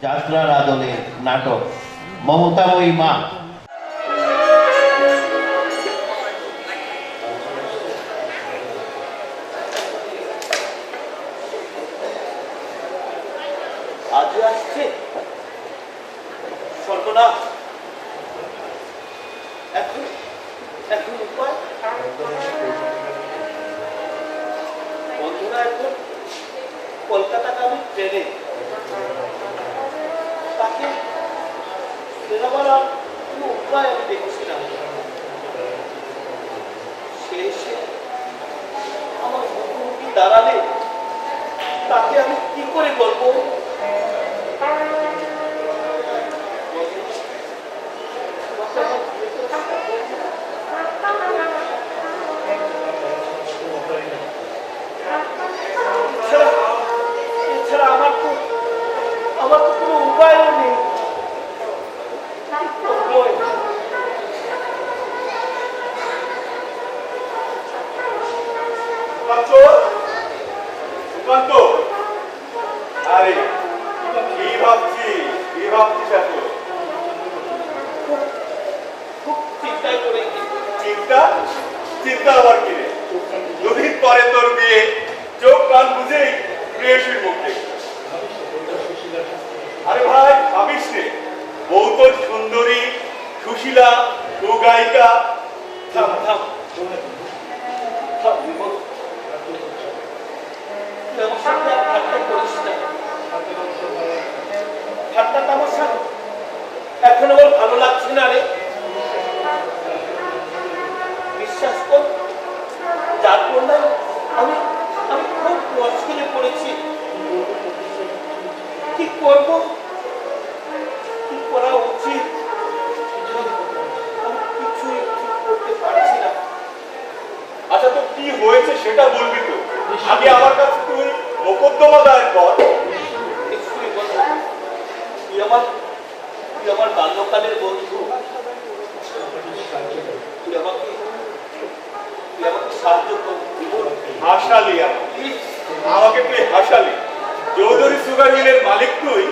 যাত্রার আদলে নাটক মমতাময়ী মা। আজ আসছে সর্বনাশ। এখন এখন উপায় বন্ধুরা, এখন কলকাতাগামী ট্রেনে তাকে ফেরাবার আর কোনো উপায় আমি দেখছি না। সে এসে আমার মুখোমুখি দাঁড়ালে তাকে আমি কি করে বলবো? এছাড়া আমার তো কোনো উপায়ও নেই। আরে কি ভাবছিস এত? খুব চিন্তায় পড়ে চিন্তা চিন্তা আবার কি রে? দুদিন পরে তোর বিয়ে, চোখ কান বুঝেই প্রেয়সীর মুখ দেখি। আরে ভাই ভাবিস রে, বউ তোর সুন্দরী, সুশীলা, সুগায়িকা। থাম থাম থাম বিমল, তুই আমার সাথে আর ঠাট্টা করিস না। ঠাট্টা তামাশা এখন আমার ভালো লাগছে না রে। বিশ্বাস কর, যার কন্যায় আমি আমি খুব মুশকিলে পড়েছি। কি করবো, কি করা উচিত, আমি কিছুই ঠিক করতে পারছি না। আচ্ছা তো কি হয়েছে সেটা বলবি তো? আগে আমার কাছে তুই মোকদ্দমা দায়ের কর। নিশ্চয়ই বলবো। তুই আমার বাল্যকালের বন্ধু। তুই আমাকে সাহায্য করবি। হাসালি আমাকে তুই হাসালি। চৌধুরী সুগার মিলের মালিক তুই,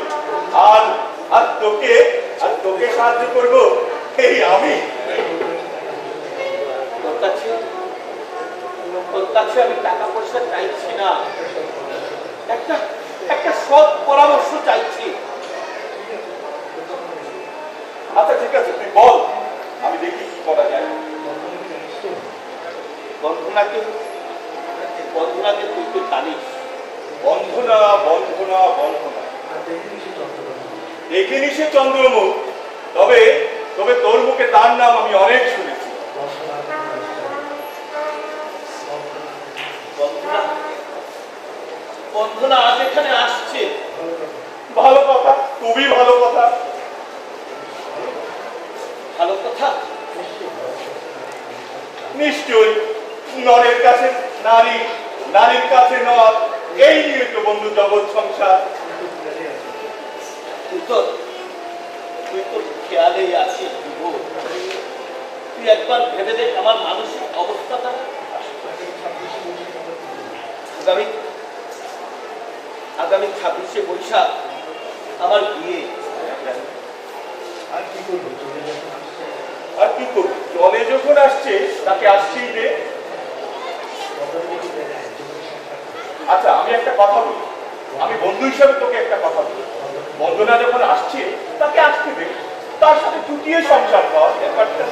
আর আর তোকে সাহায্য করব এই আমি। তোর কাছে আমি টাকা পয়সা চাইছি না, একটা সৎ পরামর্শ চাইছি। আচ্ছা ঠিক আছে, তুই বল, আমি দেখি কি করা যায়। বন্ধনাকে তুই তো জানিস। বন্ধনা বন্ধনা বন্ধনা দেখিনি সে চন্দ্রমুখ, তবে তবে তোর মুখে তার নাম আমি অনেক শুনেছি। বন্ধনা আজ এখানে আসছে। ভালো কথা, খুবই ভালো কথা। ভালো কথা নিশ্চয়ই, নরের কাছে নারী, নারীর কাছে নর, এই নিয়ে তো বন্ধু জগৎ সংসার। তুই তো খেয়ালেই আছিস। তুই একবার ভেবে দেখ আমার মানসিক অবস্থাটা। আগামী 26শে বৈশাখ আমার বিয়ে। আর কি করবো, চলে যখন আসছে তাকে আসছেই দে। আচ্ছা আমি একটা কথা বলি, আমি বন্ধু হিসাবে তোকে একটা কথা বলি, বন্ধনা যখন আসছে তাকে আসতে দে, তার সাথে চুটিয়ে সংসার কর। ব্যাপারটা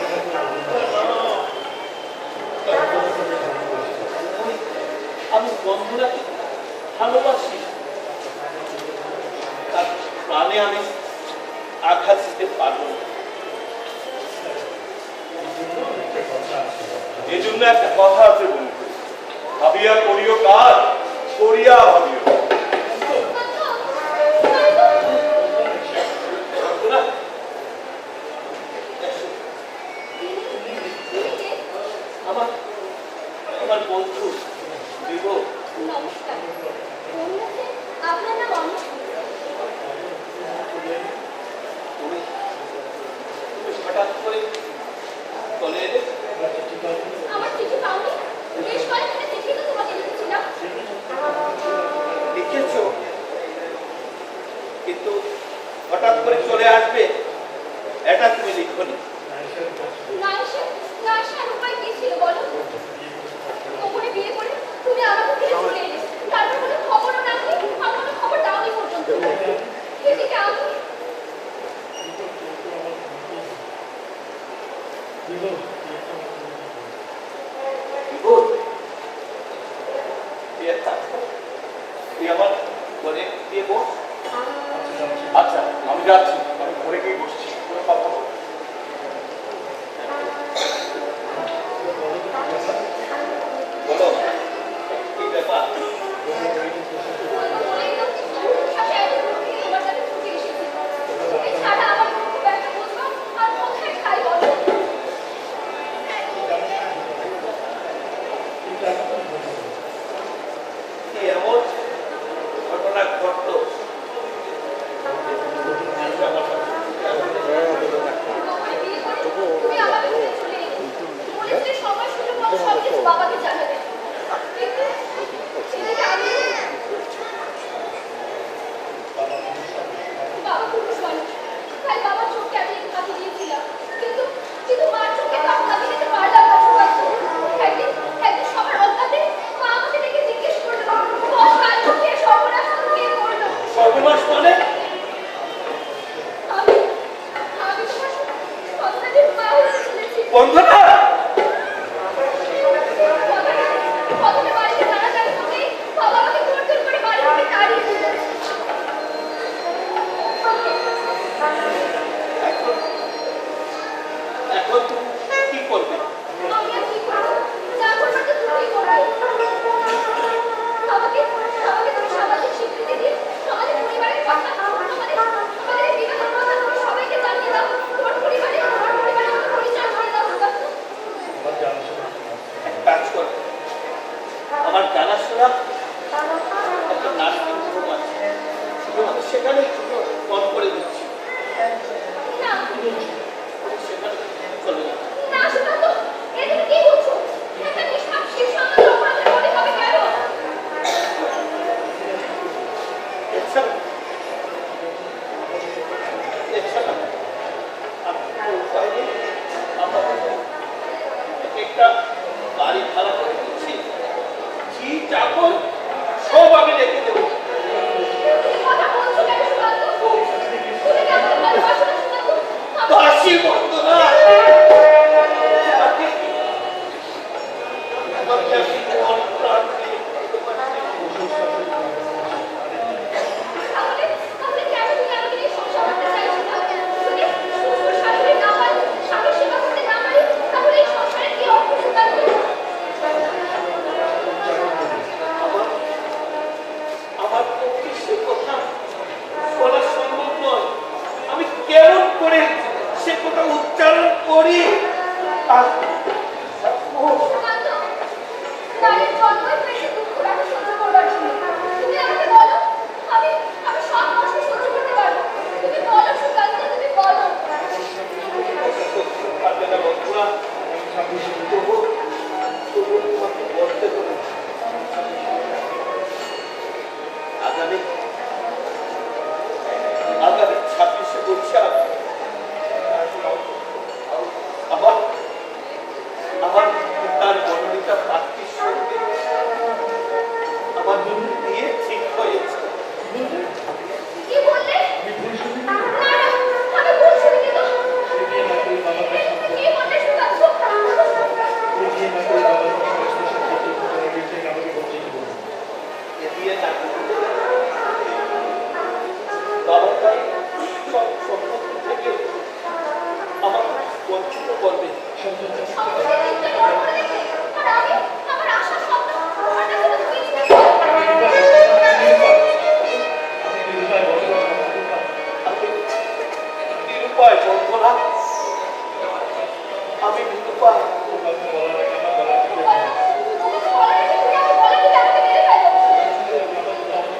আমি বন্ধুরাকে ভালোবাসি, তার প্রাণে আমি আঘাত দিতে পারবো। এই জন্য একটা কথা আছে বন্ধু, ভাবিয়া করিও কাজ, করিয়া ভাবিও। আমার বন্ধু দিব। নমস্কার, আপনার নাম অনেক। হঠাৎ করে চলে এলে। আমার চিঠি পাওনি? বেশ কয়েকটা চিঠি তো তোমাকে লিখেছিলাম। লিখেছো, কিন্তু হঠাৎ করে চলে আসবে এটা তুমি লিখনি। না এসে আর উপায় কি ছিল বলো? ওপরে বিয়ে করে তুমি আমাকে ছেড়ে চলে এলে, তারপর কোনো খবরও না দিয়ে আমার কোনো খবর দাওনি পর্যন্ত। এদিকে আমি বিপুল, বিয়ে থাক, তুই আমার ঘরে দিয়ে বস। আচ্ছা আমি যাচ্ছি, আমি ঘরে গিয়ে বসছি, কোনো কথা বলবো। বলো কি ব্যাপার? বলবো বলেই তো শ্বাসে এত দূর থেকে তোমার কাছে ছুটে এসেছি। তুমি ছাড়া আমার খুব একটা বুঝবো আর কোথায় খাই বলো? কি এমন ঘটনা ঘটলো? ওপরে বিয়ে করে তুমি আমাকে ছেড়ে চলে এলে। বলেছিলে সময় সুযোগ মতো সবকিছু বাবাকে জানাবে। কিন্তু এদিকে আমি বাবা পুরুষ মানুষ, তাই বাবার চোখকে আমি একটু ফাঁকি দিয়েছিলাম। কিন্তু মার চোখে তো আমি ফাঁকি দিতে পারলাম না সবাইকে। একদিন সবার অজ্ঞাতে মা আমাকে ডেকে জিজ্ঞেস করলো, বস কাল কে সর্বনাশ কে করলো? সর্বনাশ মানে? আমি তোমার সন্তানের মা হতে চলেছি। বন্ধনা! কথাটা বাড়িতে জানাজানি হতেই বাবা আমাকে জোর করে বাড়ি থেকে তাড়িয়ে দিল। এখন তুমি কি করবে? আমি আর কি করবো? যা করবার তো তুমিই করাই। আমাকে তুমি সামাজিক স্বীকৃতি দিয়ে আমাদের পরিবারের কথা, আমাদের বিবাহের কথা তুমি সবাইকে জানিয়ে দাও। তোমার পরিবারে আমাকে পরিচয় করে দাও। এক কাজ করো, আমার জানাশোনা একটা নার্সিং হোম আছে, আমি সেখানে ফোন করে দিচ্ছি, না সেখানে চলে যাও। না সুকান্ত, এটা তুমি কি বলছো? একটা নিষ্পাপ শিশু আমাদের অপরাধের বলি হবে কেন? এছাড়া আমি কোনো উপায় নেই। একটা বাড়ি ভাড়া করে দিচ্ছি, ঝি চাকর সব আমি রেখে দেবো। তুমি কথা বলছো কেন সুকান্ত? তুমি কি আমাকে ভালোবাসো না সুকান্ত? বাসি বন্ধনা, তোমাকে আমি মন প্রাণ দিয়ে তাহলে কেন তুমি আমাকে নিয়ে সংসার করতে চাইছো না? যদি শ্বশুর শাশুড়ি না হয়, স্বামীর সেবা করতে না পারি, তাহলে এই সংসারের কি অর্থ সুকান্ত? আমার পক্ষে সে কথা বলা সম্ভব নয়। আমি কেমন করে সে কথা উচ্চারণ করি? আর সুকান্ত, নারীর জন্মই হয়েছে দুঃখ ব্যথা সহ্য করবার জন্য। তুমি আমাকে বলো, আমি সব কষ্ট সহ্য করতে পারবো। তুমি বলো সুকান্ত, তুমি বলো। পারবে না বন্ধুরা, তবু তোমাকে বলতে হবে। আগামী 26শে বৈশাখ আমার পিতার মনোনীতা পাত্রীর সঙ্গে আমার বিয়ে ঠিক হয়েছে। কি বললে? না না, আমি ভুল শুনিনি তো। কি বললে সুকান্ত? এ বিয়ে না করলে বাবা তাই সব সম্পত্তি থেকে আমার বঞ্চিত করবে। সংসারের দিকটা বড় করে দেখে, আর আমি আমার আশা স্বপ্ন আমার কাছে তো তুমি দিতে চাও। আমি নিরুপায় বন্ধনা, আমি নিরুপায়। তুমি তো বলো নাকি তুমি আমাকে বলে দিলে আমাকে মেরে ফেলো।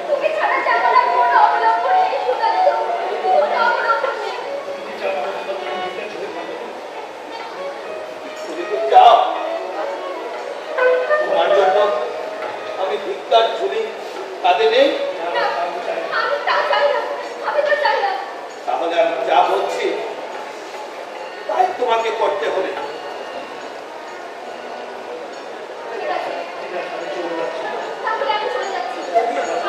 তুমি ছাড়া যে আমার আর কোনো অবলম্বন নেই সুকান্ত। করতে হবে। ঠিক আছে, তাহলে আমি চলে যাচ্ছি।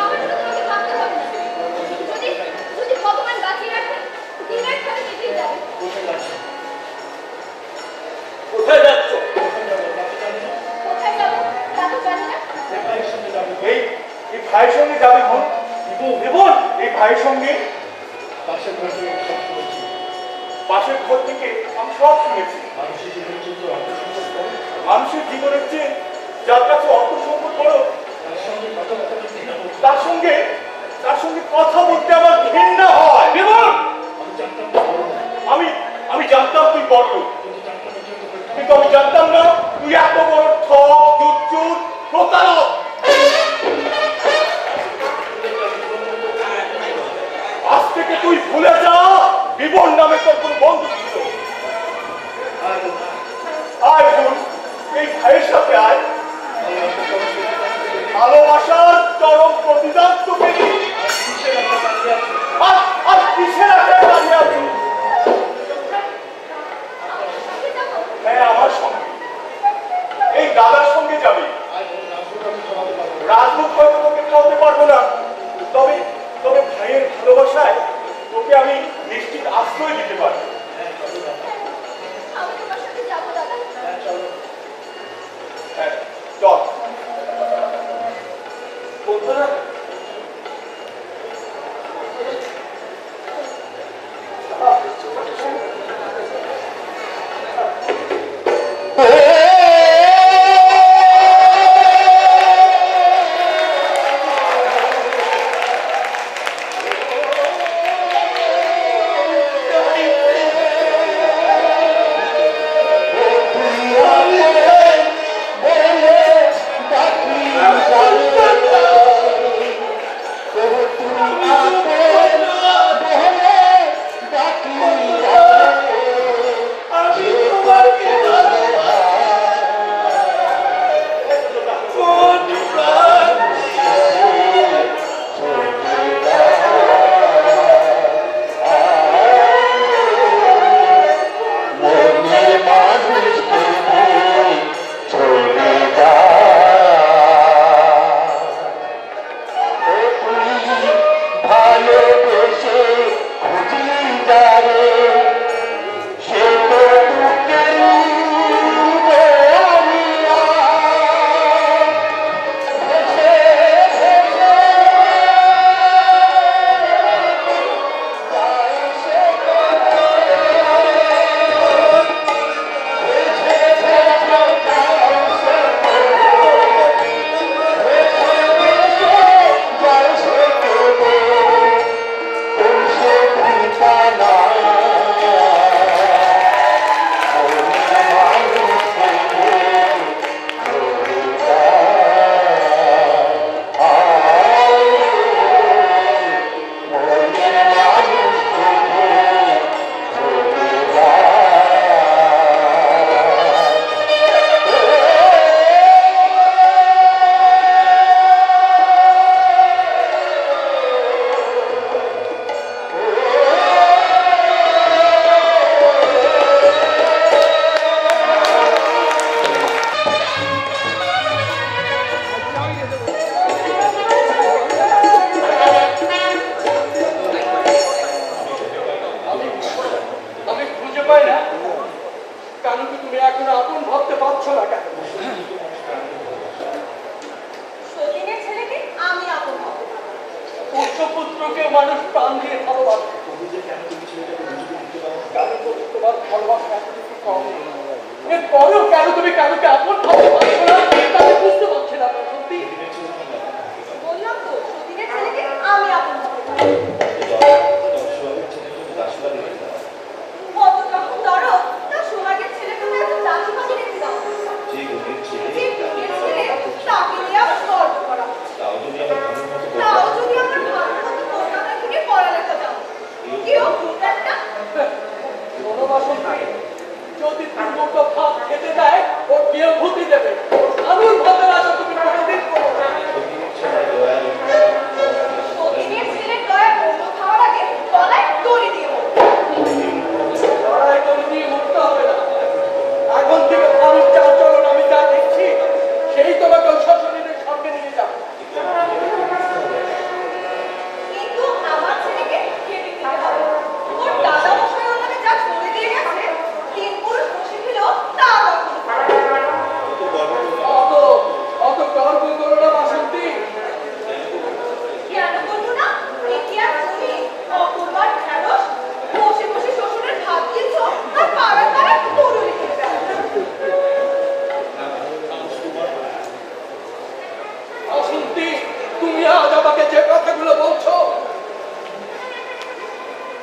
আমার জন্য তোমাকে ভাবতে হবে না। যদি যদি ভগবান বাঁচিয়ে রাখেন, দিনের খাবে কেটেই যাবে। কোথায় যাচ্ছ? কোথায় যাবো তা তো জানি না। এই এই ভাইয়ের সঙ্গে যাবে বোন? বিমল, এই ভাইয়ের সঙ্গে পাশের ঘর থেকে আমি সব শুনেছি। মানুষের জীবনের চেয়ে যার কাছে অর্থ সম্পদ বড়, তার সঙ্গে কথা বলতে আমার ঘৃণা হয়। বিমল, আমি জানতাম তুই বড় লোক, কিন্তু আমি জানতাম না তুই এত বড় ঠক, চুর, প্রতারক। আজ থেকে তুই ভুলে যা বিমল নামে তোর কোন বন্ধু ছিল। আয় বোন, এই ভাইয়ের সাথে আয়। ভালোবাসার চরম প্রতিদান তোকে আর কিসের আশায় দাঁড়িয়ে আছি? হ্যাঁ, আমার সঙ্গে, এই দাদার সঙ্গে যাবি। রাজভোগ হয়তো তোকে খাওয়াতে পারবো না, তবে তবে ভাইয়ের ভালোবাসায় তোকে আমি নিশ্চিত আশ্রয় দিতে পারবো। আমি তোমার সাথে যাবো দাদা। হ্যাঁ, চল। বন্ধুরা, পুত্রকে মানুষ প্রাণ দিয়ে ভালোবাসে। কেন তোমার ভালোবাসা এতটুকু কম? এরপরেও কেন তুমি কারোকে আপন ভাবতে পারছো না? আমি বুঝতে পারছি না। সত্যি বললাম তো, সতীনের ছেলেকে আমি আপন ভাবতে পারি। কত রকম দরদ, তা সোহাগের ছেলেকে তো এত দাসী ভাবে রেখে দাও। যে গুণের ছেলে, তাকে নিয়ে আমার গর্ব করা হচ্ছে। তাও যদি আমার ভালো মতো কলকাতা থেকে পড়ালেখা দাও, কেউ ভোটারটা বনবাসী যদি দুর্মুখো ভাত খেতে দেয়, ও কেউ ভূতি দেবে। আলুর ভাতের আশা তুমি কোনোদিন করো না। সতীনের ছেলের দয়া অন্য খাওয়ার আগে গলায় দড়ি দিয়ে মরবে। লড়াই করে দিয়ে মরতে হবে না,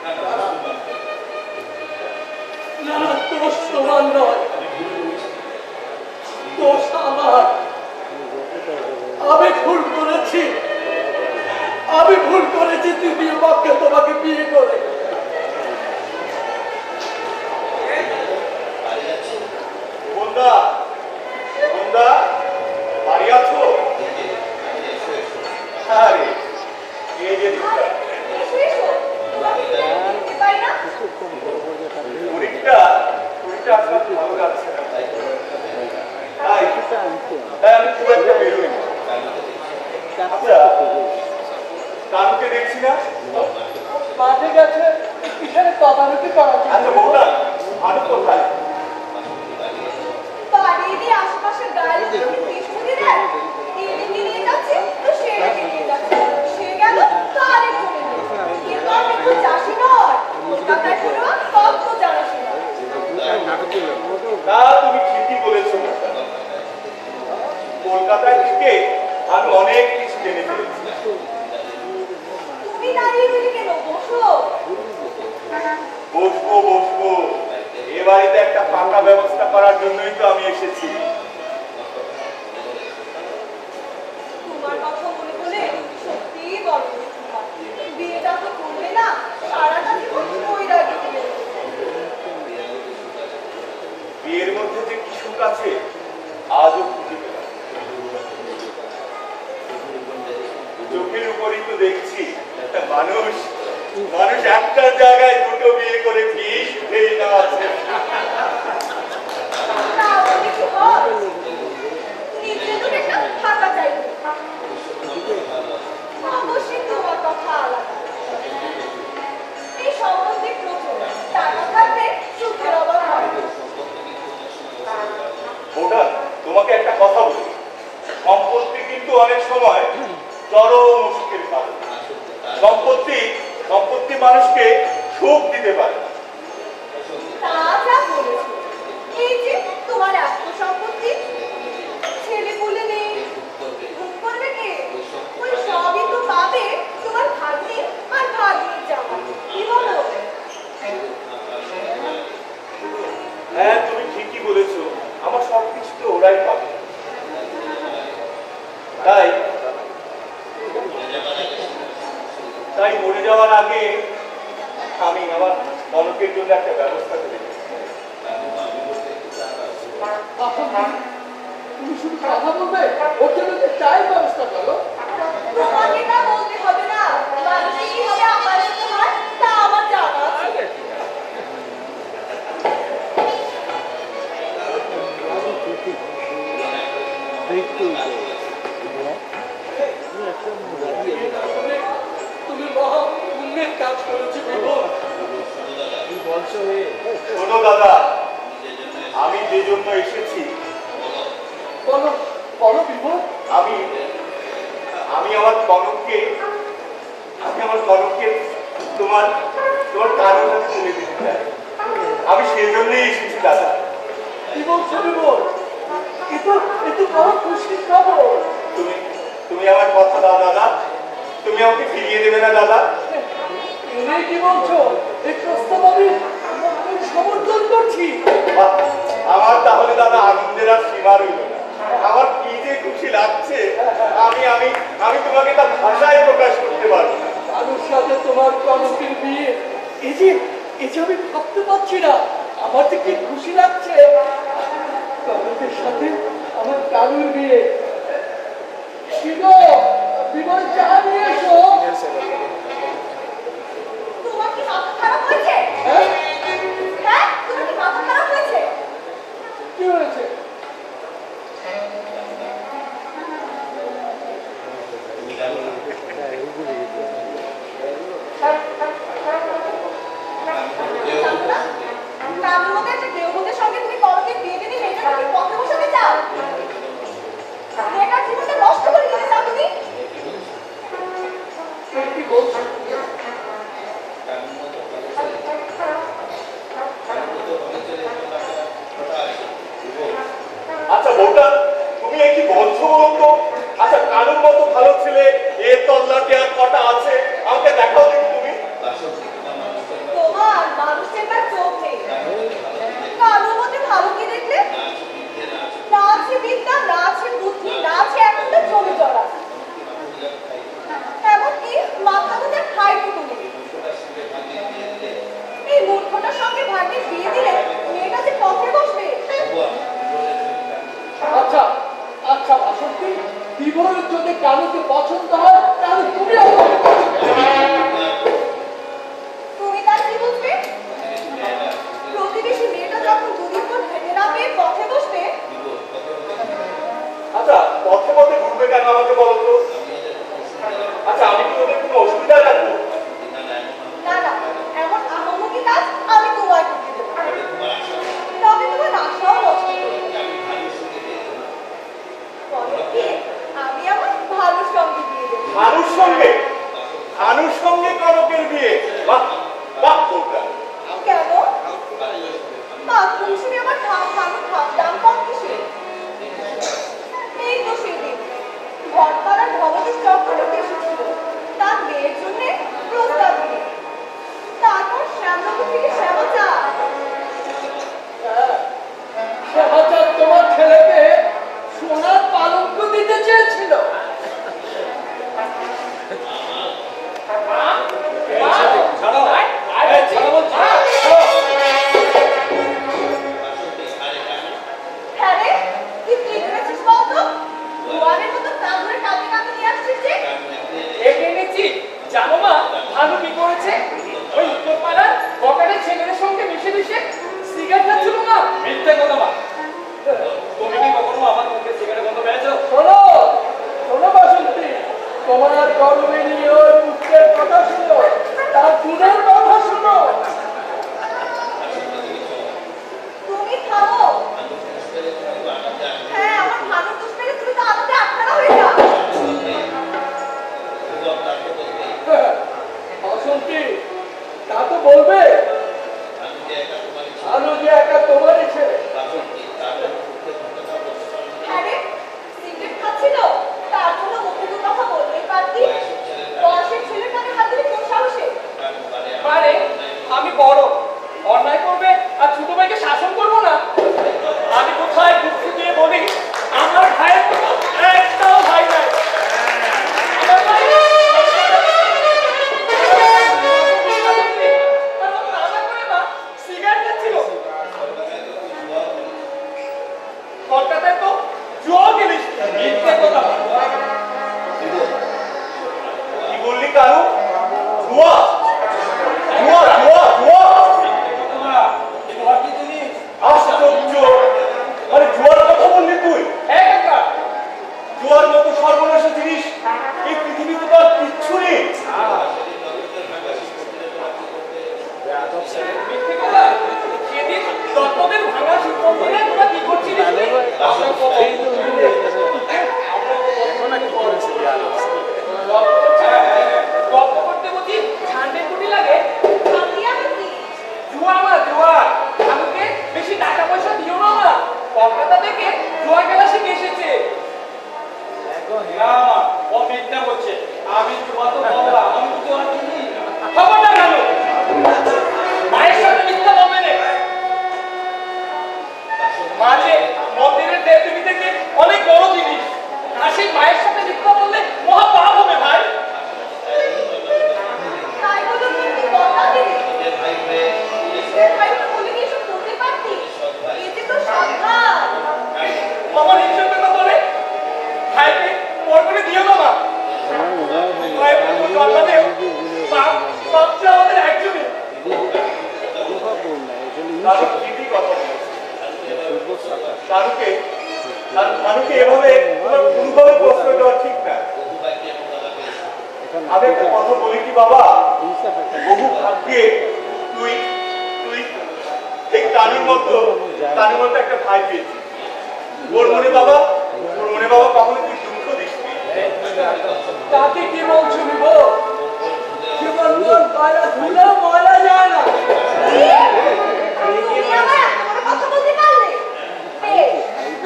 না, দোষ তোমার নয়, দোষ আমার। আমি ভুল করেছি, আমি ভুল করেছি তৃতীয় পক্ষে তোমাকে বিয়ে করে। বন্দা, বন্দা, বাড়ি আছো? আরে এই যে আরে, এসো, এসো। তোমাকে দেখতে পাই না? শরীরটা আসলে ভালো যাচ্ছে না। তাই আমি খুব একটা বেরোই না। আচ্ছা, কানুকে দেখছি না? মাঠে গেছে, কিসের তদারকি করা আচ্ছা বন্দা, আনু কোথায়? বাড়িরই আশেপাশের গায়ে পিছনে দেয়। এদিকে নিয়ে যাচ্ছে, তো সেদিকে নিয়ে যাচ্ছে। সে গেল, তো আরেকজন এলো। কিন্তু আমি একটু চাষি নয়। কলকাতায় পড়ুয়া, তত্ত্ব জানাশোনা। তা তুমি ঠিকই বলেছো বন্দা। কলকাতায় থেকে আমি অনেক কিছু জেনে ফেলেছি। তুমি দাঁড়িয়ে রইলে কেন? বসো। বসবো বসবো, এ বাড়িতে একটা পাকা ব্যবস্থা করার জন্যই তো আমি এসেছি। তোমার কথা মনে বলে সত্যিই বড় দুঃখ হয়। বিয়েটা তো করলে না, সারাটা জীবন বৈরাগ্য দিলে। বিয়ের মধ্যে যে কি সুখ আছে আজও খুঁজে পেলাম। চোখের উপরই তো দেখছি একটা মানুষ একটা জায়গায় দুটো বিয়ে করে কি সুখেই না আছে। তা বলে কি হয়? নিজে তো একটা থাকা চাইবে। অবশ্যই তোমার কথা আলাদা। এই সম্বন্ধে প্রচুর টাকা থাকলে সুখের অভাব হয় না। ওটা তোমাকে একটা কথা বলি, সম্পত্তি কিন্তু অনেক সময় চরম মুশকিল কারণ। সম্পত্তি মানুষকে সুখ দিতে পারে। তা যা বলেছো, এই যে তোমার এত সম্পত্তি, ছেলে বলে নেই, ভোগ করবে কে? ওই সবই তো পাবে তোমার ভাগ্নি আর ভাগ্নির জামাই। কি বলো? হ্যাঁ তুমি ঠিকই বলেছো, আমার সবকিছু তো ওরাই পাবে। তাই মরে যাওয়ার আগে আমি আমার কনকের জন্য একটা ব্যবস্থা করে দিই। তুমি শুধু কথা বলবে, ওর জন্য যে চাই ব্যবস্থা করো। তোমাকে তা বলতে হবে না। মানুষকে কিভাবে আপায়িত হয় তা আমার জানা আছে। তুমি মহা পুণ্যের কাজ করেছো বিভোর। শোনো দাদা, আমি যে জন্য এসেছি, বলো বলো বিভোর। আমি আমার কনককে তোমার কারোর কাছে তুলে দিতে চাই। আমি সেই জন্যই এসেছি দাদা। কি বলছো বিভোর? এ তো বড় খুশির খবর। তুমি আমার কথা দাও দাদা, তুমি আমাকে ফিরিয়ে দেবে না দাদা? এনে কি বলছো? এই প্রস্তাব আমি সমর্থন করছি। আমার তাহলে দাদা আনন্দের আর সীমা রইল না। আমার কি যে খুশি লাগছে, আমি তোমাকে তার ভাষায় প্রকাশ করতে পারবো না। কারোর সাথে তোমার কনকের বিয়ে, এই যে আমি ভাবতে পারছি না। আমার যে কি খুশি লাগছে। কনকের সাথে আমার কারুর বিয়ে। বিনয় চা নিয়ে এসো। তোমার কি মাথা খারাপ হয়েছে? হ্যাঁ, হ্যাঁ, তোমার কি মাথা খারাপ হয়েছে? কি হয়েছে? কামুর মতো একটা দেওবন্দের সঙ্গে তুমি কনকের বিয়ে দিনে মেয়েটা তুমি পথে বসাতে চাও? বেকার জীবনটা নষ্ট করে দিতে চাও তুমি? কি বলছো? আচ্ছা বউটা, তুমি কি বলছো বলতো? আচ্ছা কারোর মতো ভালো ছেলে এর তল্লাটে আর কটা আছে, আমাকে দেখাও দেখি তুমি। মূর্খটার সঙ্গে ভাগ্যে বিয়ে দিলে মেয়েটা যে পথে বসবে। আচ্ছা আচ্ছা বাসন্তী, বিবাহ যদি কানুকে পছন্দ হয় তাহলে তুমি আমাকে পছন্দ করো। তুমি তার কি বুঝবে? প্রতিবেশী মেয়েটা যখন দুদিন পর খেতে না পেয়ে পথে বসবে। আচ্ছা পথে পথে ঘুরবে কেন আমাকে বলো তো? আচ্ছা আমি কি ওদের কোনো অসুবিধা রাখবো? না না, এমন আহামুকি কাজ আমি তোমায় করতে দেবো না। তবে তোমার আশাও নষ্ট করবে। পরে আমি আমার ভালোর সঙ্গে দিয়ে দেবো। ভানুর সঙ্গে? ভানুর সঙ্গে কনকের বিয়ে? বাহ বাহ বউটা। কেন? বাথরুম শুনে আমার দাম কম কিসে? এই তো সেদিন ঘরপাড়ার ভবনের চক্রবর্তী এসেছিল তার মেয়ের জন্য প্রস্তাব দিয়ে। তারপর শ্যামনগর থেকে শ্যামচা। সহচর তোমার ছেলেকে সোনার পালঙ্ক দিতে চেয়েছিল। হ্যাঁ রে, তুই কি ভেবেছিস বলতো? দুয়ারের মতো কাঁদরে কাঁদতে কাঁদতে নিয়ে আসছিস যে? একে এনেছি। জানো মা ভানু কি করেছে? ওই উত্তর পাড়ার বকাটের ছেলেদের সঙ্গে মিশে মিশে সিগারেট খাচ্ছিল না। মিথ্যে কথা মা। তুমি কি কখনো আমার মুখে সিগারেট গন্ধ পেয়েছো? শোনো শোনো বাসন্তী, তোমার গর্বে নিয়ে ওই পুত্রের কথা শুনো, তার দুধের কথা শুনো। তুমি থামো। হ্যাঁ, আমার ভানুর দোষ পেলে তুমি তো আনন্দে আটখানা হয়ে যাও। বাসন্তী, তা তো বলবে আলু যে একা তোমারই ছেলে। হ্যাঁ রে, সিগারেট খাচ্ছিল, তার জন্য মুখে দু কথা বলতেই পারতি। বয়সের ছেলের কানে হাত দিলে কোন সাহসে? আরে আমি বড়, অন্যায় করবে আর ছোট ভাইকে শাসন করবো না? আমি কোথায় দুঃখ দিয়ে বলি আমার ভাইয়ের কোনো একটাও ভাই নাই। আমার ভাই নেই। আর ও রান্না করে না, সিগারেট খাচ্ছিল। কলকাতায় তো জুয়া খেলিস। মিথ্যে কথা। কি বললি কানু? জুয়া? জুয়া জুয়া জুয়া? আশ্চর্য! আরে জুয়ার কথা বললি তুই? হ্যাঁ কাকা। জুয়ার মতো সর্বনাশা জিনিস এই পৃথিবীতে তো আর কিচ্ছু নেই। মিথ্যে কথা। সেদিন দত্তদের ভাঙা শিব মন্দিরে তোরা কি করছিলিস রে? গল্প করতে বুঝি ঝান্ডে কুটি লাগে? আমি আমি কি? জুয়া মা জুয়া। আমাকে বেশি টাকা পয়সা দিও না মা। কলকাতা থেকে জুয়া খেলা শিখে এসেছে। না মা, ও মিথ্যা বলছে। আমি জুয়া তো বাবা, আমি জুয়া কিনি। খবর না কেন? মায়ের সাথে মিথ্যা বলবে না। মাঝে মন্দিরের দেবদেবী থেকে অনেক বড় জিনিস। আর সেই মায়ের সাথে মিথ্যা বললে মহা পাপ হবে ভাই। তাই বলে তুমি কথা দিলে? সে ভাইকে বলে দিয়ে এসব করতে পারতি? এতে তো সাবধান। আমার হিসেবে কথা বলে ভাইকে পর করে দিও না মা। ভাই পুরো জন্মাতেও বাচ্চা আমাদের একজনই। কানু ঠিকই কথা বলেছে। কানুকে এভাবে কোনোভাবে প্রশ্ন দেওয়া ঠিক না। আমি একটা কথা বলি কি বাবা, বহু ভাগ্যে তুই তুই ঠিক কানুর মতো একটা ভাই পেয়েছিস। ওর মনে বাবা কখনো তুই দুঃখ দিস নি। তাকে কি বলছো নিব? জীবন পায়রা ধুলে ময়লা যায় না। তুমি আমার এত বড় কথা বলতে পারলে? বেশ,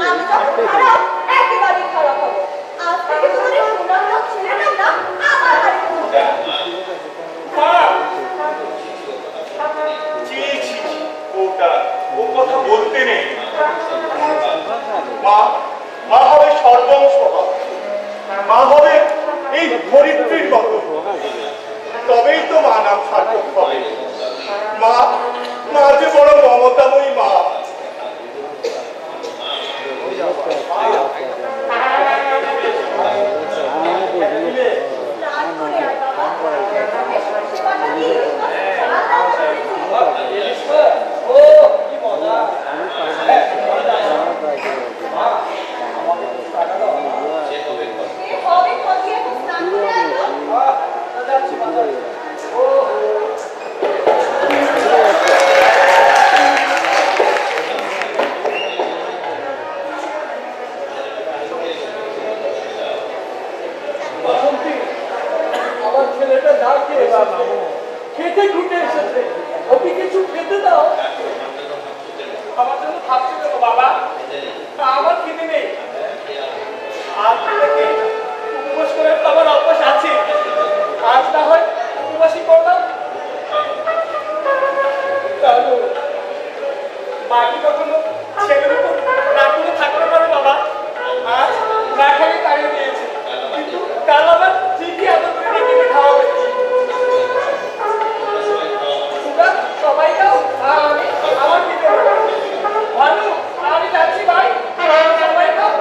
আমি যখন খারাপ, একেবারেই খারাপ হবো। আজ থেকে তোমাদের সোনার লোক ছেলে না আমার বাড়িতে ঢুকবে। মা ছি ছি ছি, ও কথা বলতে নেই। মা হবে সর্বংশ, মা হবে এই ধরিত্রীর মতো। তবেই তো মা নাম সার্থক হবে। মা মা কি কখনো ছেলের উপর রাগ করে থাকতে পারে বাবা? আজ না খাইয়ে তাড়িয়ে দিয়েছে, কিন্তু কাল আবার ঠিকই আদর করে ডেকে খাওয়াবে। তোমরা সবাই যাও, আর আমি আমার দিকে ভালো, আমি যাচ্ছি ভাই, সবাই যাও।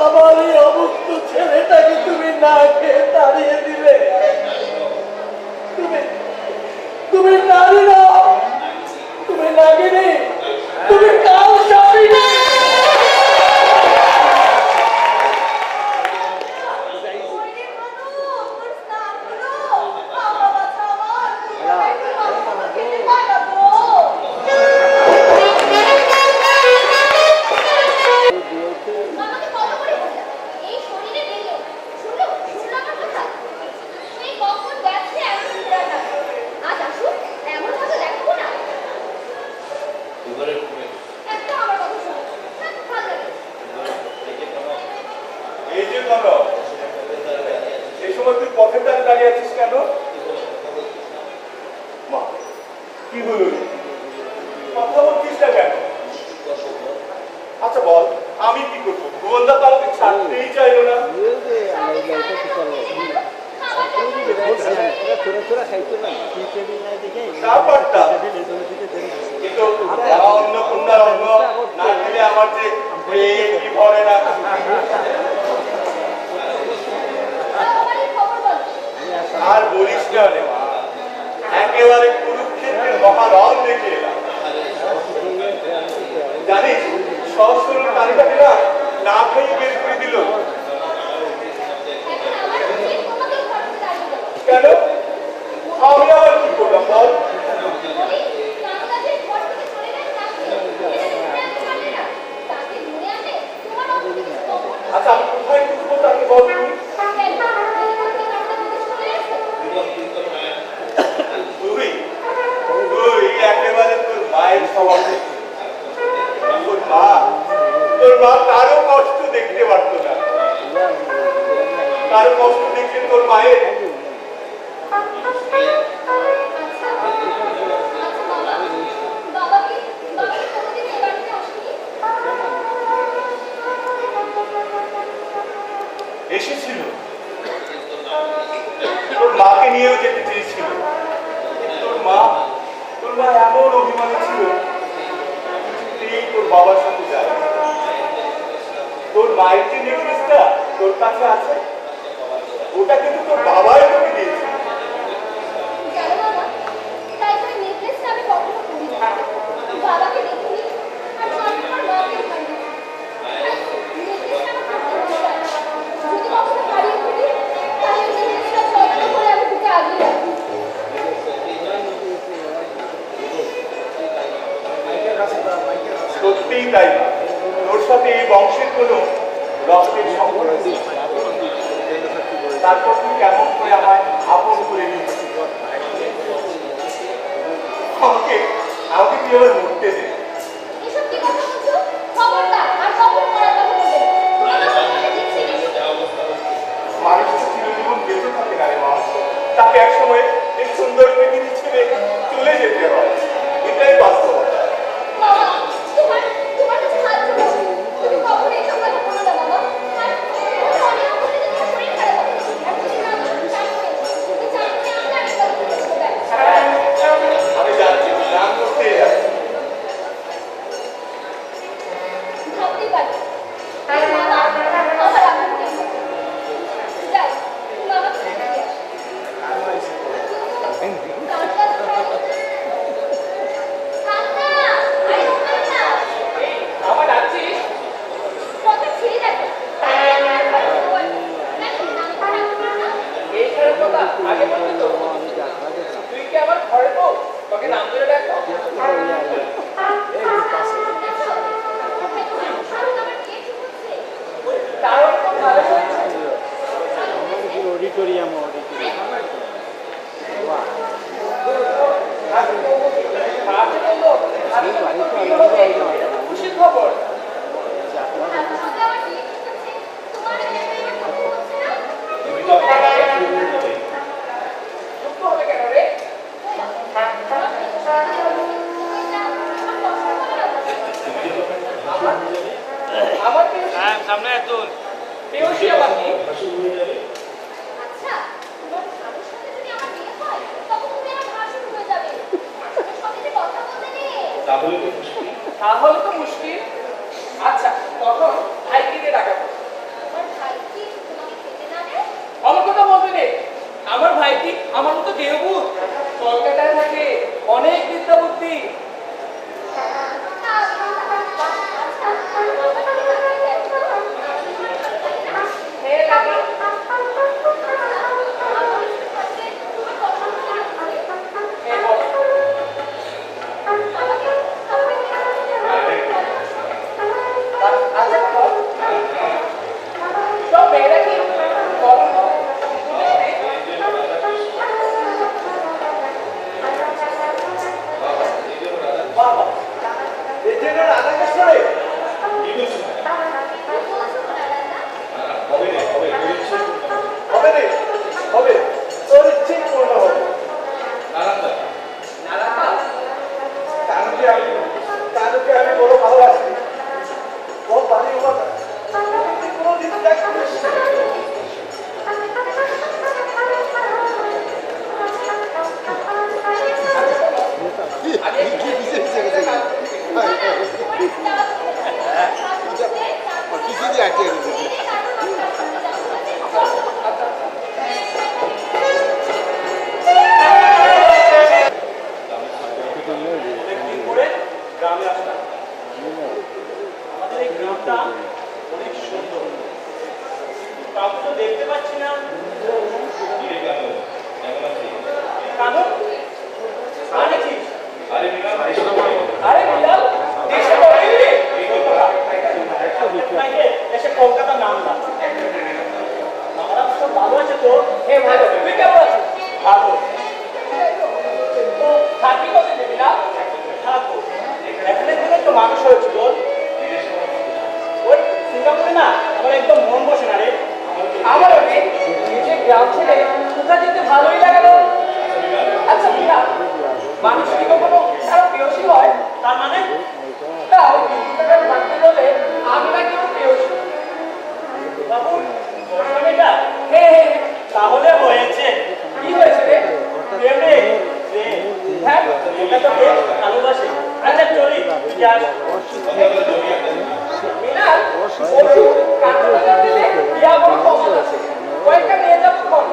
আমার এই অবস্থ ছেলেটাকে তুমি না খেয়ে তাড়িয়ে দিলে। তুমি তুমি নারী না, তুমি নাগিনী, তুমি কাল সাপিনী। আমাকে কত করে বললাম এই শরীরে দিও শুনলো শুনলো আমার কথা সেই কখন গেছে এমন ফেরার না আজ আসুক এমন ভাবে দেখবো না একটা আমার কথা শোনো ভালো লাগে এই যে করো, এই সময় তুই পথের ধারে দাঁড়িয়ে আছিস কেন? মা, কি হলো রে? কথা বলছিস না কেন? আচ্ছা বল, আমি কি করবো? ভুবনদা তো আমাকে ছাড়তেই চাইলো না। তা পারতাম, কিন্তু অন্নপূর্ণার অন্ন না খেলে আমার যে পেট কি ভরে না। খবর বলো আর বলিস না রে মা, একেবারে কুরুক্ষেত্রের মহারণ দেখে এলাম। জানিস সহস্র তালিকাকে না খেয়ে বের করে দিল। এখন আমার উচিত তোমাকে ঘর থেকে দাঁড়িয়ে দেবো কেন? আমি আবার কি করলাম বল? বলি কামরাজের ঘর থেকে চলে গেছে তাকে এটা ধরে আনতে পারলে না তাকে ধরে আনলে তোমার অবস্থা তখন আচ্ছা আমি কোথায় খুঁজবো তাকে বল তুমি? কেন এই মধ্যে কামরা বিদেশ চলে এসেছে তুই তুই একেবারে তোর মায়ের স্বভাব। তোর মা কারো কষ্ট দেখতে পারতো না, কারো কষ্ট দেখলে তোর মায়ের এসেছিল। তোর মাকে নিয়েও যেতে চেয়েছিল। তোর মা এমন অভিমানী ছিল, কিছুতেই তোর বাবার সাথে যায়। তোর মায়ের যে নেকলেসটা তোর কাছে আছে, ওটা কিন্তু তোর বাবাই তোকে দিয়েছে। সত্যিই তাই না, তোর সাথে এই বংশের কোনো রক্তের সম্পর্ক নেই। তারপর তুই কেমন করে আমায় আপন করে নিয়েছিস? আমাকে তুই আবার মরতে দে। মানুষ চিরজীবন বেঁচে থাকে না রে মা, তাকে একসময় এই সুন্দর পৃথিবী ছেড়ে চলে যেতে হয়, এটাই বাস্তবতা। আমি যাচ্ছি, রাম করতেই যাচ্ছি। আমার যাচ্ছিস এইখানের কথা আগে বলতে তো তুই কি আমার ঘরে বউ তোকে নাম ধরে ডাকো তার তো ভালো হয়েছে অডিটোরিয়াম খুশির খবর তুমি তো ভাসুর হয়ে যাবে। আচ্ছা তোমার ভাবির সাথে যদি আমার বিয়ে হয় তখন তুমি আমার ভাসুর হয়ে যাবে ভাসুরের সাথে যে কথা বলতে নেই তাহলে তো মুশকিল। তাহলে তো মুশকিল। আচ্ছা তখন ভাইকে দিয়ে ডাকাবো। তোমার ভাই কি তোমাকে খেতে না দেয় আমার কথা বলতে নেই, আমার ভাইটি আমার মতো দেবভূত, কলকাতায় থাকে, অনেক বিদ্যা বুদ্ধি। হ্যাঁ লাগে। হ্যাঁ বলো। আচ্ছা বল। সব মেয়েরা কি কর্ম বাবা এই যে রাধাকৃষ্ণরে কি করছিস? হবে রে, হবে, তোর ইচ্ছে হবে রে, হবে, তোর ইচ্ছেই পূর্ণ হবে। নারায়ণদা কানুকে আমি বড় ভালোবাসি। ও বাড়ি ওর কোনোদিন দেখ করিস না। অনেকদিন পরে গ্রামে আসলাম। আমাদের এই গ্রামটা অনেক সুন্দর, কাউকে তো দেখতে পাচ্ছি না। কানু আনেছিস? আরে বিলাল দেশে বলেই রে এসে কলকাতা নামলাম। আমরা সব ভালো আছে তো? হে ভালো, তুই কেমন আছিস? ভালো তো থাকি কোথায় দিবি না? থাকো। এখানে থেকে তো মানুষ হয়েছে বল। ওই সিঙ্গাপুরে না আমার একদম মন বসে না রে। আমারও রে, নিজে গ্রাম ছেড়ে কোথায় যেতে ভালোই লাগে না। আচ্ছা বিনা মানুষ কি কখনো কারো প্রেয়সী হয়? তার মানে তা ওই বিদ্যুৎটাকে ভাঙতে বলে আমি না কেউ প্রেয়সী। বাবু এটা হে হে হে, তাহলে হয়েছে। কি হয়েছে রে? প্রেম রে, রে। হ্যাঁ ওটা তো বেশ ভালোবাসে। আচ্ছা চলি, তুই যাস। মিনাল ওর কান্না দিলে বিয়া বড় কমন আছে, কয়েকটা নিয়ে যাবো কম।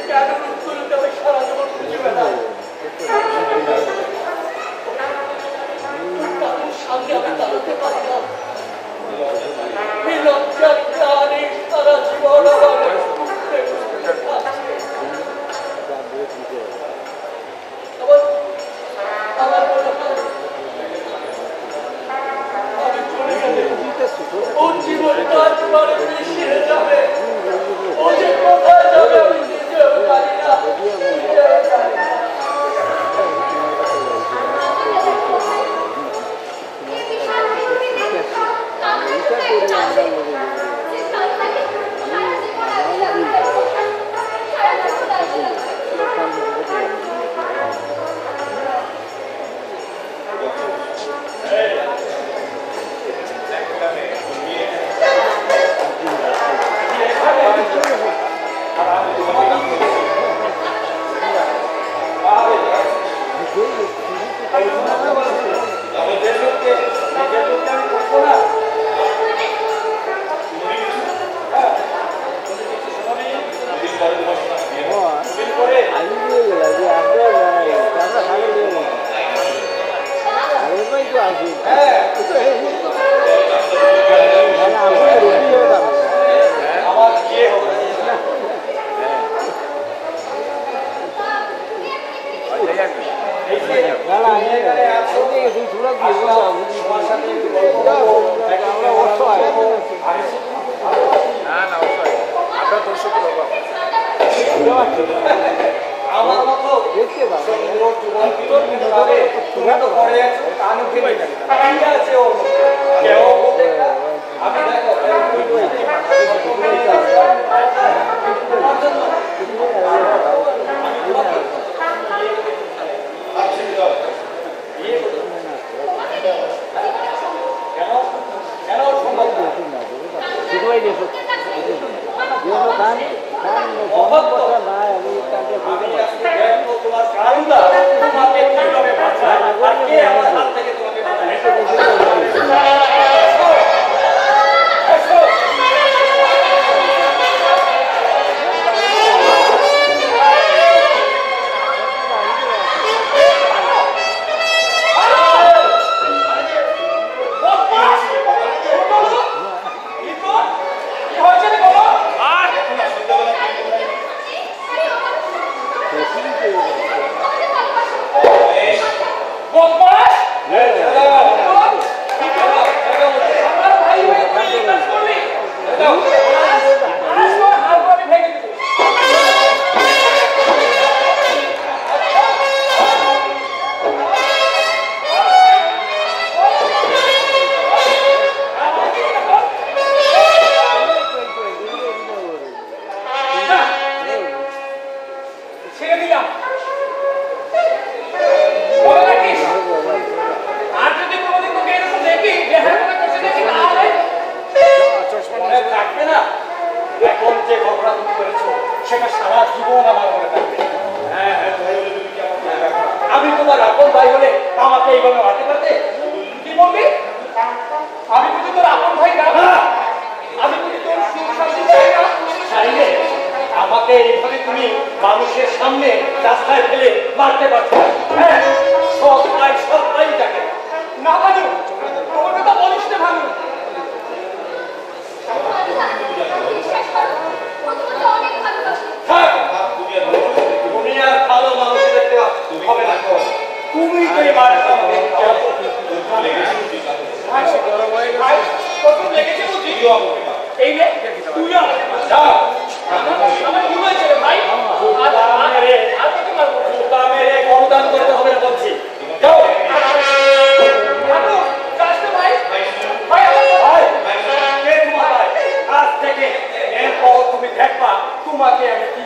কেন উত্তরটা আমি সারা জীবন খুঁজে বেড়াই কারোর সামনে আমি দাঁড়াতে পারি না এই লজ্জার প্রাণে সারা জীবন আমার আমার মনে হয় আমি চলে গেলে ওর জীবনটা একেবারে মিশিয়ে যাবে ও যে কোথায় যাবে আমি নিজেও জানি না নিজেও জানি না। আমার মতো দেখতে পাবো তুমি তো পড়ে আছো কানু খেলে কি আছে ও কেউ বলতে আমি দেখো তোমার কারুদা তোমাকে কিভাবে বাঁচায় আর কে আমার হাত থেকে তোমাকে আমি তোমার আপন ভাই হলে আমাকে এইভাবে মারতে পারতে কি বলবি আমি যদি তোর আপন ভাই না আমি যদি তোর সুখ শান্তি চাই না চাইলে আমাকে এইভাবে তুমি মানুষের সামনে রাস্তায় ফেলে মারতে পারছো হ্যাঁ সব ভাই দেখে না ভানু তোমার কথা বলিস না ভানু তুমি আর ভালো মানুষ দেখতে হবে না তুমি তো এবার লেগেছে বুঝি এই রে তুই আমার ভুল হয়েছে রে ভাই মেরে গণদান করতে হবে না বলছি যাও ভাই ভাই কে তোমার ভাই আজ থেকে এরপর তুমি দেখবা তোমাকে আমি কি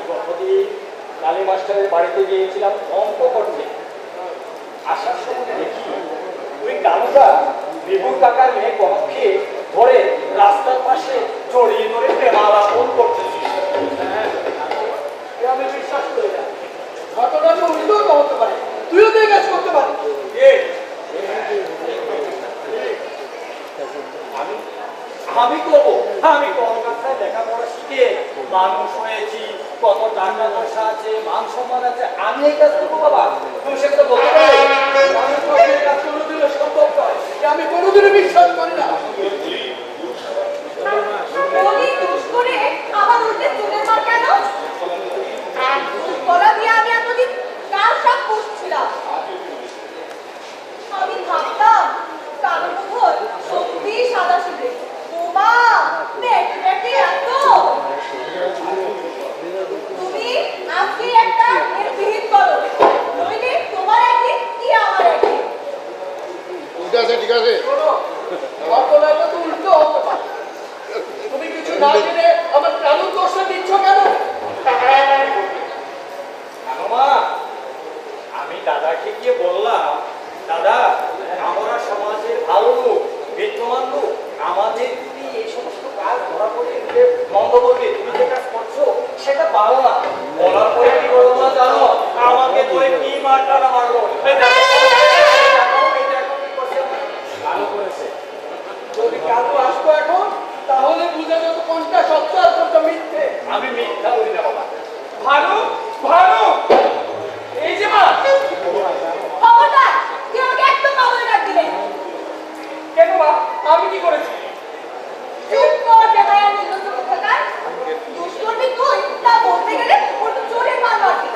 গতদিন কালী মাস্টারের বাড়িতে গিয়েছিলাম অঙ্ক করতে। আসার সময় দেখি ওই কালুটা বিভুর কাকার মেয়ে কনককে ধরে রাস্তার পাশে জড়িয়ে ধরে প্রেমালাপন করতেছি। আমি বিশ্বাস করি না। ঘটনাটা উল্টোও তো হতে পারে, তুইও তো এই কাজ করতে পারিস। আমি করবো, আমি কলকাতায় লেখাপড়া শিখে মানুষ হয়েছি, কত টাকা পয়সা আছে, মান সম্মান আছে, আমি এই কাজ করবো বাবা? তুমি সেটা বলতে পারো? মানুষ হয়ে এই কাজ কোনোদিনও সম্ভব নয়, এ আমি কোনোদিনও বিশ্বাস করি না। বলি দোষ করে আবার উল্টে চুলের মার কেন? গলা দিয়ে আমি এতদিন কাল সব পুষছিলাম। আমি ভাবতাম কালো মুখর সত্যি সাদা সিধে, বোমা মেটে মেটে এত। তুমি আজকে একটা এর বিহিত করো, নইলে তোমার একদিন কি আমার একদিন। ঠিক আছে ঠিক আছে। শোনো, ঘটনাটা তো উল্টো হতে পারে। তুমি কিছু না জেনে আমার কানুন দোষটা দিচ্ছ কেন? মা, আমি দাদাকে গিয়ে বললাম, দাদা আমরা সমাজের ভালো লোক, বিদ্যমান লোক, আমাদের যদি এই সমস্ত কাজ ধরা পড়ে গেলে মন্দ বলবে, তুমি যে কাজ করছো সেটা ভালো না। বলার পরে কি বললো না জানো? আমাকে তো কি মারটা মারলো। ভালো করেছে। যদি কালু আসতো এখন, তাহলে বুঝা যেত কোনটা সত্য আর কোনটা মিথ্যে। আমি মিথ্যা বলি না বাবা। ভানু, ভানু, এই যে মা। খবরদার, তুই আমাকে একদম মামলা ডাক দিলে। কেন মা, আমি কি করেছি? চুপ কর বেহায়া নির্লজ্জ কোথাকার। দোষ করবি তুই, তা বলতে গেলে উল্টো চোরের মার মারবি।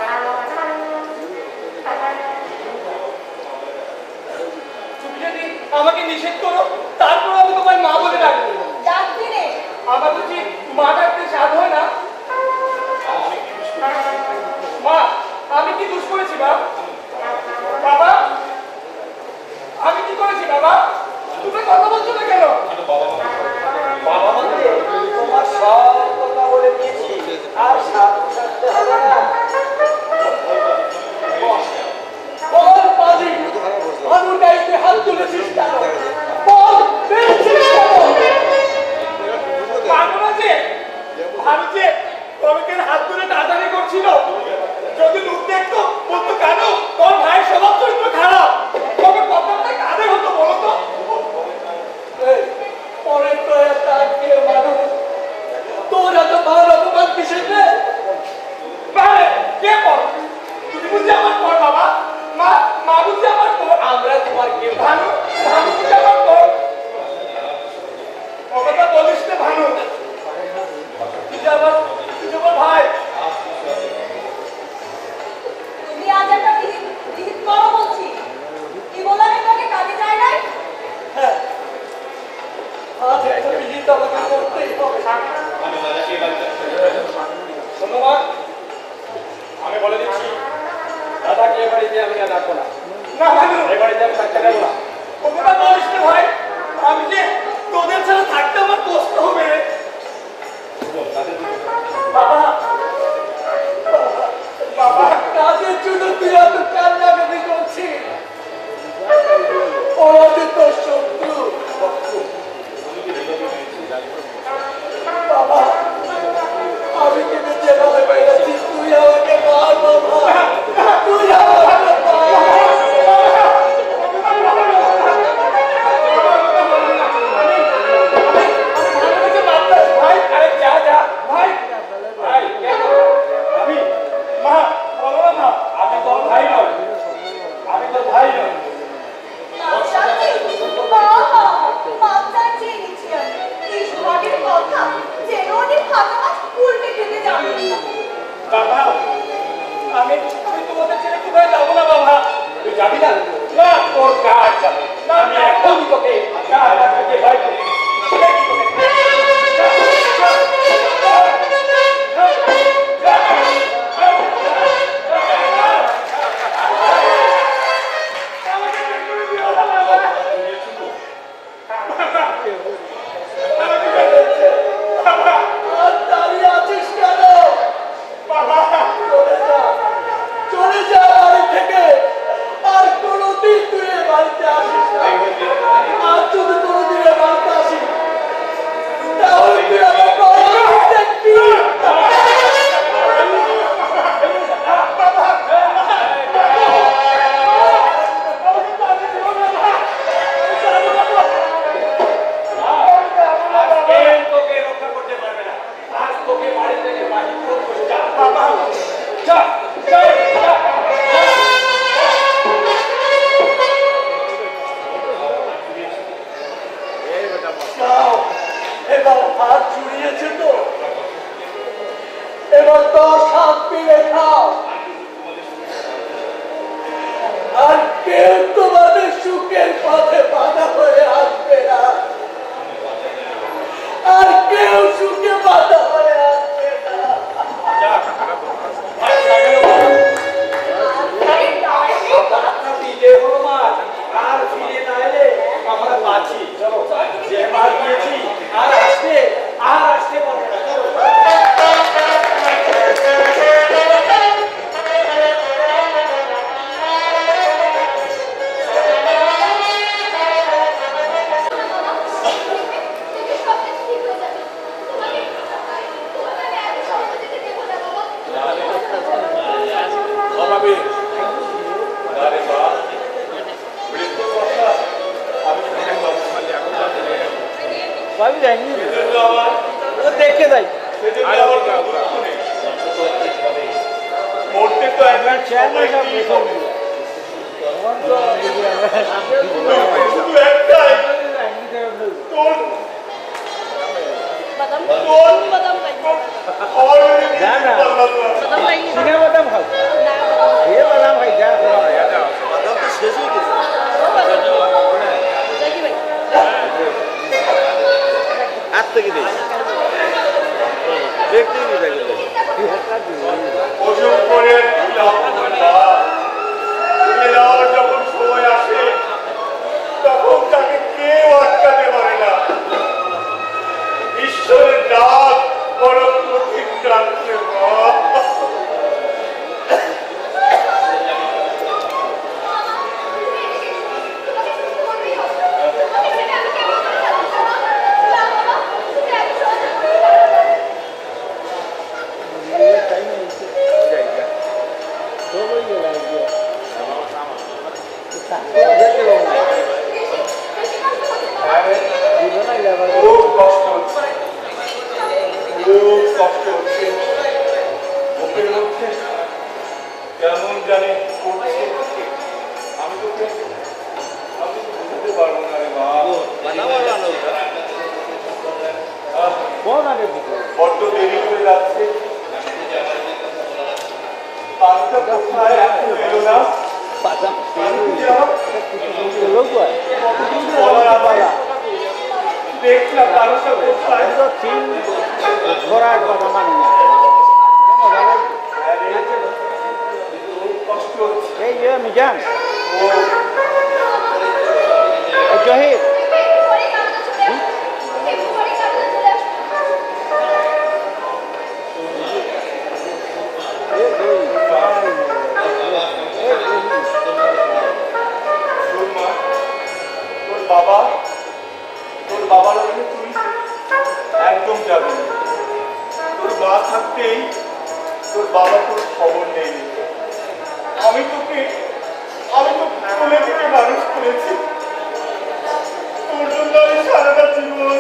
তুমি যদি আমাকে নিষেধ করো, তারপর আমি তোমার মা বলে ডাকবো। ডাক দিলে আমার তো ঠিক মা ডাকতে স্বাদ হয় না। মা, আমি কি দোষ করেছি মা? বাবা, আমি কি করেছি বাবা? তুমি কথা বলছো না কেন? বাবা মাকে তোমার সব কথা বলে দিয়েছি, আর সাধু সাধতে হবে না। বল পাজি, ভানুর গাইতে হাত তুলেছিস কেন? বল পেয়েছিস কেন? ভানু আছে, ভানু যে কনকের হাত ধরে টাটানি করছিল, যদি লোক দেখতো বলতো কেন তোর ভাইয়ের স্বভাব চরিত্র খারাপ, তবে কথাটা কাদের হতো বলো তো? পরের প্রয়াস আজকে মানুষ তোর এত মান অপমান কিসের রে? কে পর? তুমি বুঝি আমার পর বাবা? মা, মা বুঝি আমার পর? আমরা তোমার কে? ভানু, ভানু বুঝি আমার পর? ও কথা বলিস না ভানু, তুই যে আমার ভাই। তুমি আজ একটা বিহিত করো বলছি। কি বললাম তোকে কাজে যায় নাই? আজ একটা বিহিত আমাকে করতেই হবে। শোনো মা, আমি বলে দিচ্ছি, দাদাকে এ বাড়িতে আমি আর রাখবো না। না ভানু, এ বাড়িতে আমি থাকতে দেবো না। ও কথা বলিস না ভাই, আমি যে তোদের ছাড়া থাকতে আমার কষ্ট হবে। বাবা, বাবা, কাজের জন্য তুই এত কান্নাকাটি করছিস? ওরা যে তোর শত্রু। বাবা, আমি কিন্তু যেভাবে বেড়েছি, তুই আমাকে মার বাবা, তুই আমাকে মার। ভাই, আরে যা যা ভাই, ভাই কেন? আমি মা বলো না, আমি তোর ভাই নয়, আমি তোর ভাই নয়। বাবা, আমি তোমাদের ছেড়ে কোথায় যাবো না বাবা। তুই যাবি না? না, তোর কাজ যাবে না। আমি এখনই তোকে ভাই আর দাঁড়িয়ে আছিস কেন? বাবা যায়নি সেজন্য আমার ও দেখে যাই সেজন্য আমার কোনো দুঃখ নেই। মরতে তো একবার চেয়ারম্যান সাহেব সবাইকেই বেতন হবে। দিল। আমার তো শুধু একটাই, তোর বাদাম তোর বাদাম লাগবে খাবার মেরে দিতে না, না। পারলাম না। বাদাম লাগবে চিনা বাদাম খাও না বাদাম এ বাদাম খাই যা লাগবে ভাই হাত থেকে দিই দেখতেই নি লাগে ওসব করে আর কি লাভ হবে না। চলে যাওয়ার যখন সময় আসে তখন তাকে কেউ আটকাতে পারে না। ঈশ্বরের ডাক বড় কঠিন ডাকছে মা। খুব কষ্ট হচ্ছে, খুব কষ্ট হচ্ছে। বুকের মধ্যে কেমন জানি করছে। আমি তোকে বুঝতে পারবো না রে মা। বড্ড দেরি হয়ে যাচ্ছে। পানিটা কোথায় এখনো এলো না? পানি যদি আমার কতদূর বলার আছে? দেখলাম পানিটা কোথায়? হ্যাঁ রে, খুব কষ্ট হচ্ছে। মিজান ও জহির তোর মা, তোর বাবার ওখানে তুই একদম যাবি না। তোর মা থাকতেই তোর বাবা তোর খবর নেই। আমি তো কোলে থেকে মানুষ করেছি। তোর জন্য আমি সারাটা জীবন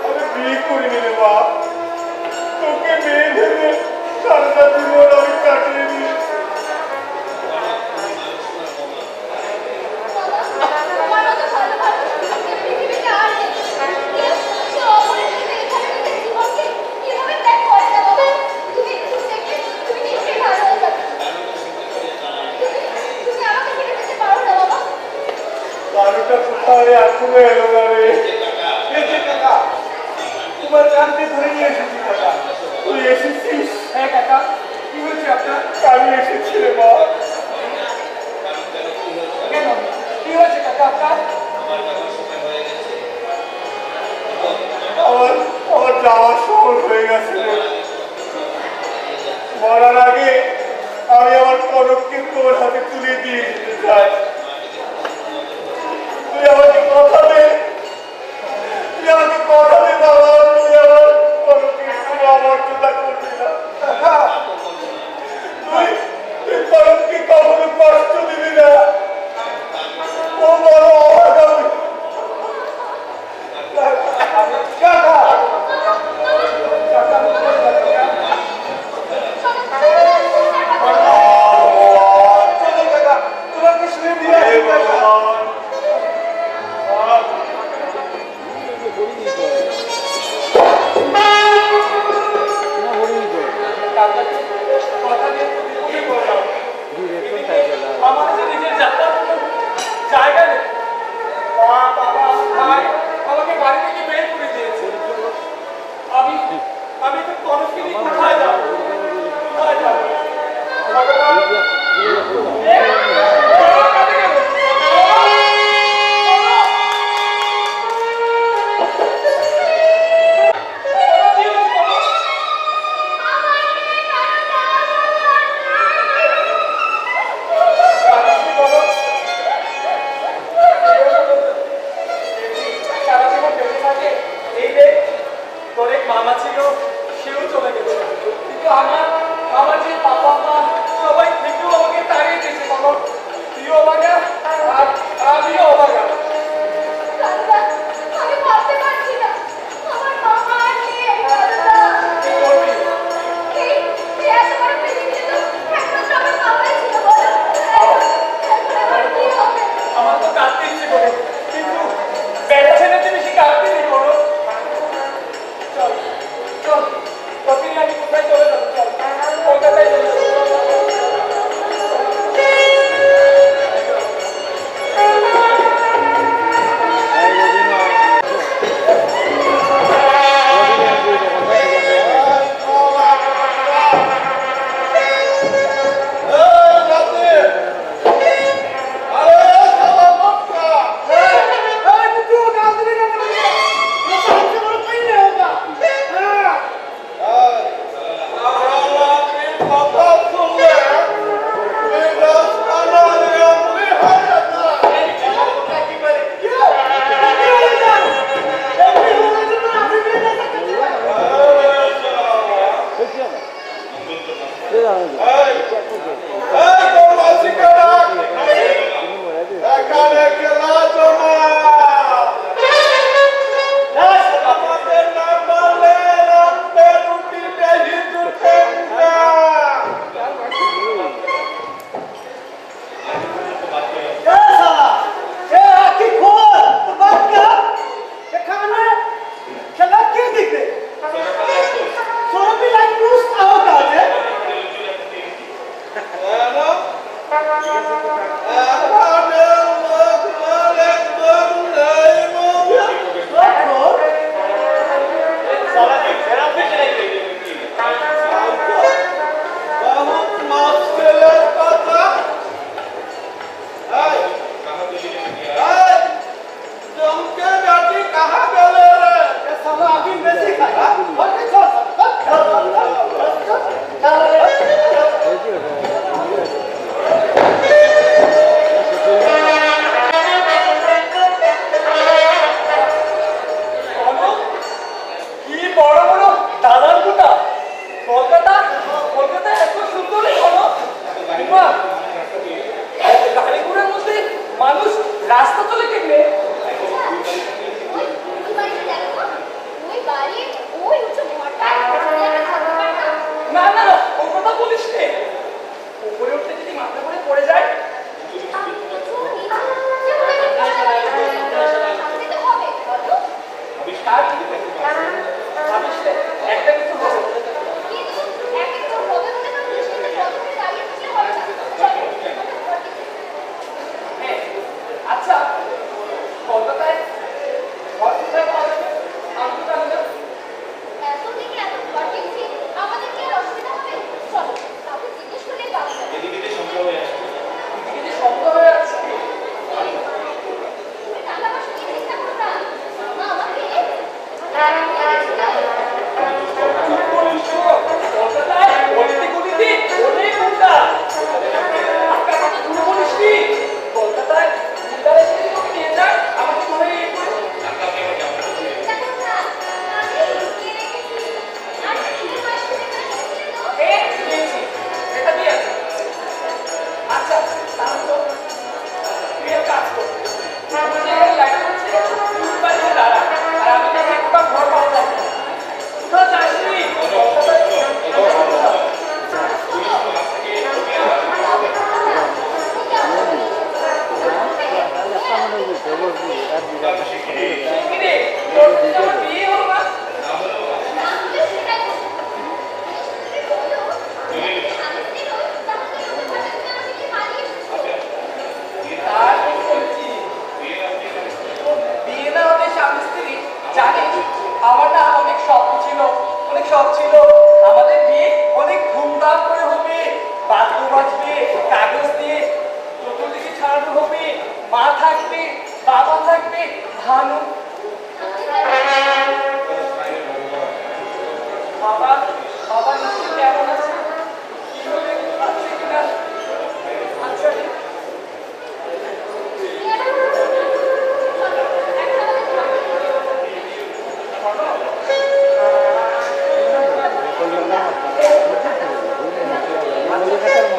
আমি বিয়ে করিনি রে মা। তোকে মেয়ে ভেবে সারাটা জীবন আমি কাটিয়ে দিয়েছি। মানুষটা কোথায় এখনো এলো না রে। তোমার কানতে ধরে নিয়ে এসেছি কাকা। তুই এসেছিস? হ্যাঁ কাকা কি হয়েছে আপনার আমি এসেছি রে মা। কেন কি হয়েছে কাকা আপনার আমার যাওয়ার সময় হয়ে গেছে রে। মরার আগে আমি আমার কনককে তোর হাতে তুলে দিয়ে দিতে চাই। তুই আমাকে কথা দে, তুই আমাকে কথা দে বাবা, তুই আমার কনককে কোনো অমর্যাদা করবি না। তুই কনককে কখনো কষ্ট দিবি না। ও বড় অভাগামী। তোমাকে শুনে দিয়ে হে আসি কাকা। ভগবান। কাকাকে কথা দিয়ে বিপদে পড়লাম। আমার যে নিজের যাত্রা জায়গা নেই। মা বাবা ভাই আমাকে বাড়ি থেকে বের করে দিয়েছে। আমি তো কনককে নিয়ে কোথায় যাবো? কোথায় যাবো? ভগবান কাঁদে কেন? কি হয়েছে কনক? তোর মাসিকে ডাক। এখানে খেলা জমা। আমাদের না পারলে রাত্রে রুটিতে হিঁদুতেন না। মানুষ রাস্তা চলে কেমনে? ওই বাড়িতে দেখো, ওই বাড়ির ওই উঁচু ঘরটায় আমি থাকতে পারতাম। না না ও কথা বলিস নে। উপরে উঠতে যদি মাথা করে পড়ে যায় আমি কিছু নিচে যেভাবে থাকতে তো হবে, বলো? ভাবিস নে, একটা কিছু হবে। কিন্তু একে তো হবে বলে তো নিশ্চিন্তে প্রথমে দাঁড়িয়ে থাকলে হবে না। চলো, আমরা ঘর দিকে যাই। হ্যাঁ, আচ্ছা কলকাতায় ঘর কোথায় পাওয়া যাবে? আমি তো জানি না। এতদিনে এত ঘর দেখছি, আমাদের কি আর অসুবিধা হবে? চলো, কাউকে জিজ্ঞেস করলেই পাওয়া যাবে। এদিকে যে শব্দ হয়ে আছে। তুমি টাকা পয়সা দিয়ে চেষ্টা করো না। মা আমাকে কলকাতায় অনেক গতিতে অনেক গুন্ডা। আকাশ তো দূরে বলিস নি। কলকাতায় গুন্ডারা এসে যদি তোকে নিয়ে যায়, আমাকে ধরে নিয়ে করে। দেখো না, আমি লুকিয়ে রেখেছি। আর তুমি মাসে টাকা রেখেছিলে তো? দিয়েছি, এটা দিয়ে আছে। আচ্ছা তাহলে তো তুই এক কাজ কর, আমার যেখানে লাইট হচ্ছে তুই বাড়িতে দাঁড়া, আর আমি দেখি একটা ঘর পাওয়া যাবে। কোথাও যাসনি? কিরে, তোর সাথে আমার বিয়ে হলো না? না হলেও সেটাই বলবো। তুমি বলো, আমি স্বামী স্ত্রী নই, তাহলে তুমি আমার বাসা থেকে আমাকে নিয়ে পালিয়ে এসেছো। তার কি বলছি? বিয়ে না হলে স্বামী স্ত্রী, জানিস আমার না অনেক স্বপ্ন ছিল, অনেক শখ ছিল। আমাদের বিয়ে অনেক ধুমধাম করে হবে, বাদ্য বাজবে, কাগজ দিয়ে চতুর্দিকে ছাড়ানো হবে, মা থাকবে, বাবা থাকবে, ভানু। বাবা বাবা নিশ্চয়ই কেমন আছে? কি হলে আছে কিনা? আচ্ছা এখন আমাদের ঘর।